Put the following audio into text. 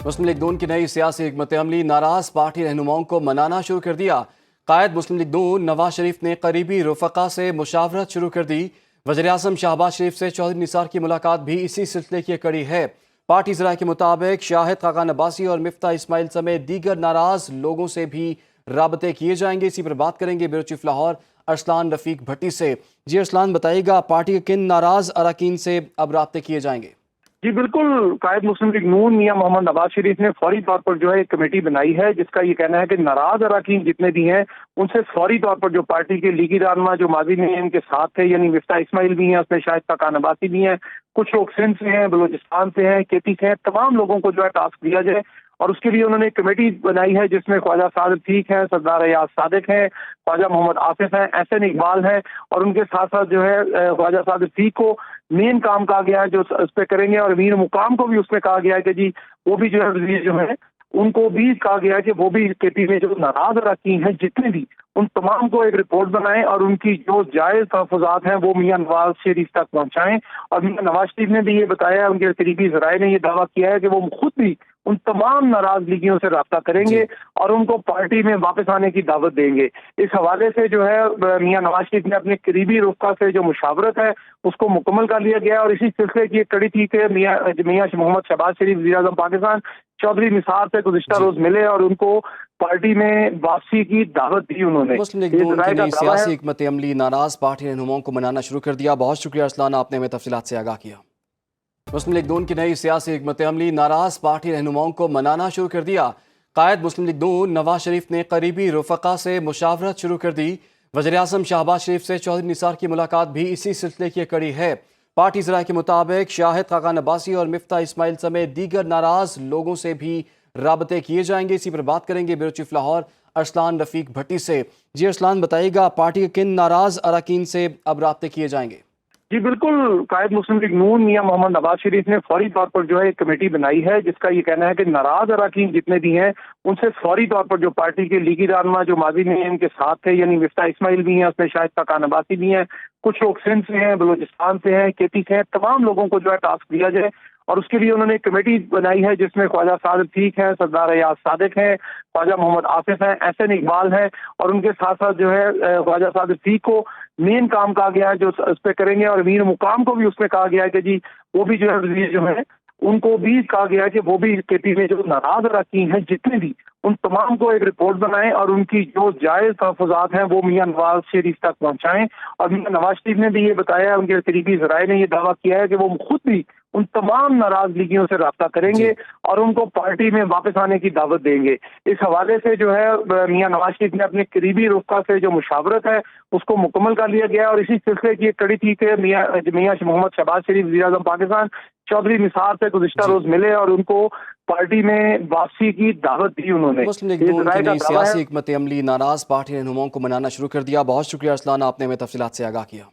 مسلم league نون کی نئی سیاسی حکمت عملی ناراض پارٹی رہنماؤں کو منانا شروع کر دیا۔ قائد مسلم لیگ نون نواز شریف نے قریبی رفقا سے مشاورت شروع کر دی۔ وزیراعظم شہباز شریف سے چودھری نثار کی ملاقات بھی اسی سلسلے کی کڑی ہے۔ پارٹی ذرائع کے مطابق شاہد خاقان عباسی اور مفتاح اسماعیل سمیت دیگر ناراض لوگوں سے بھی رابطے کیے جائیں گے۔ اسی پر بات کریں گے بیورو چیف لاہور ارسلان رفیق بھٹی سے۔ جی ارسلان، بتائیے گا پارٹی کے کن ناراض اراکین سے اب رابطے کیے جائیں گے؟ جی بالکل، قائد مسلم لیگ نون میاں محمد نواز شریف نے فوری طور پر جو ہے ایک کمیٹی بنائی ہے، جس کا یہ کہنا ہے کہ ناراض اراکین جتنے بھی ہیں ان سے فوری طور پر جو پارٹی کے لیگی رہنما جو ماضی میں ان کے ساتھ تھے، یعنی مفتاح اسماعیل بھی ہیں، اس میں شاہد خاقان عباسی بھی ہیں، کچھ لوگ سندھ سے ہیں، بلوچستان سے ہیں، کے پی سے ہیں، تمام لوگوں کو جو ہے ٹاسک دیا جائے۔ اور اس کے لیے انہوں نے ایک کمیٹی بنائی ہے جس میں خواجہ سعد عتیق ہیں، سردار ایاز صادق ہیں، خواجہ محمد آصف ہیں، احسن اقبال ہیں، اور ان کے ساتھ ساتھ جو ہے خواجہ سعد عتیق کو مین کام کہا گیا ہے جو اس پہ کریں گے، اور امیر مقام کو بھی اس میں کہا گیا ہے کہ جی وہ بھی جو ہے وزیر جو ہے ان کو بھی کہا گیا ہے کہ وہ بھی کے پی میں جو ناراض اراکین ہیں جتنے بھی ان تمام کو ایک رپورٹ بنائیں اور ان کی جو جائز تحفظات ہیں وہ میاں نواز شریف تک پہنچائیں۔ اور میاں نواز شریف نے بھی یہ بتایا، ان کے قریبی ذرائع نے یہ دعویٰ کیا ہے کہ وہ خود بھی ان تمام ناراض لیگیوں سے رابطہ کریں گے اور ان کو پارٹی میں واپس آنے کی دعوت دیں گے۔ اس حوالے سے جو ہے میاں نواز شریف نے اپنے قریبی رفقا سے جو مشاورت ہے اس کو مکمل کر لیا گیا، اور اسی سلسلے کی ایک کڑی تھی کہ میاں محمد شہباز شریف وزیر اعظم پاکستان چودھری نثار سے گزشتہ روز ملے اور ان کو پارٹی میں واپسی کی دعوت دی انہوں نے۔ مسلم لیگ نون کی نئی سیاسی حکمت عملی ناراض پارٹی رہنماؤں کو منانا شروع کر دیا۔ بہت شکریہ ارسلان، آپ نے ہمیں تفصیلات سے آگاہ کیا۔ مسلم لیگ نون کی نئی سیاسی حکمت عملی ناراض پارٹی رہنماؤں کو منانا شروع کر دیا۔ قائد مسلم لیگ نون نواز شریف نے قریبی رفقا سے مشاورت شروع کر دی۔ وزیراعظم شہباز شریف سے چودھری نثار کی ملاقات بھی اسی سلسلے کی کڑی ہے۔ پارٹی ذرائع کے مطابق شاہد خاقان عباسی اور مفتاح اسماعیل سمیت دیگر ناراض لوگوں سے بھی رابطے کیے جائیں گے۔ اسی پر بات کریں گے بیورو چیف لاہور ارسلان رفیق بھٹی سے۔ جی ارسلان، بتائیے گا پارٹی کے کن ناراض اراکین سے اب رابطے کیے جائیں گے؟ جی بالکل، قائد مسلم لیگ نون میاں محمد نواز شریف نے فوری طور پر جو ہے ایک کمیٹی بنائی ہے جس کا یہ کہنا ہے کہ ناراض اراکین جتنے بھی ہیں ان سے فوری طور پر جو پارٹی کے لیگی رہنما جو ماضی میں ان کے ساتھ تھے، یعنی مفتاح اسماعیل بھی ہیں، اس میں شاہد خاقان عباسی بھی ہیں، کچھ لوگ سندھ سے ہیں، بلوچستان سے ہیں، کے پی سے ہیں، تمام لوگوں کو جو ہے ٹاسک دیا جائے۔ اور اس کے لیے انہوں نے ایک کمیٹی بنائی ہے جس میں خواجہ سعد عتیق ہیں، سردار ایاز صادق ہیں، خواجہ محمد آصف ہیں، احسن اقبال ہیں، اور ان کے ساتھ ساتھ جو ہے خواجہ سعد عتیق کو مین کام کہا گیا ہے جو اس پہ کریں گے، اور امیر مقام کو بھی اس میں کہا گیا ہے کہ جی وہ بھی جو ہے وزیر جو ہے ان کو بھی کہا گیا ہے کہ وہ بھی کے پی میں جو ناراض اراکین ہیں جتنے بھی ان تمام کو ایک رپورٹ بنائیں اور ان کی جو جائز تحفظات ہیں وہ میاں نواز شریف تک پہنچائیں۔ اور میاں نواز شریف نے بھی یہ بتایا، ان کے قریبی ذرائع نے یہ دعویٰ کیا ہے کہ وہ خود بھی ان تمام ناراض لیگیوں سے رابطہ کریں گے اور ان کو پارٹی میں واپس آنے کی دعوت دیں گے۔ اس حوالے سے جو ہے میاں نواز شریف نے اپنے قریبی رفقا سے جو مشاورت ہے اس کو مکمل کر لیا گیا، اور اسی سلسلے کی ایک کڑی تھی کہ میاں محمد شہباز شریف وزیر اعظم پاکستان چودھری نثار سے گزشتہ روز ملے اور ان کو پارٹی میں واپسی کی دعوت دی انہوں نے۔ مسلم لیگ نون کی نئی سیاسی حکمت عملی ناراض پارٹی رہنماؤں کو منانا شروع کر دیا۔ بہت شکریہ ارسلان، آپ نے ہمیں تفصیلات سے آگاہ کیا۔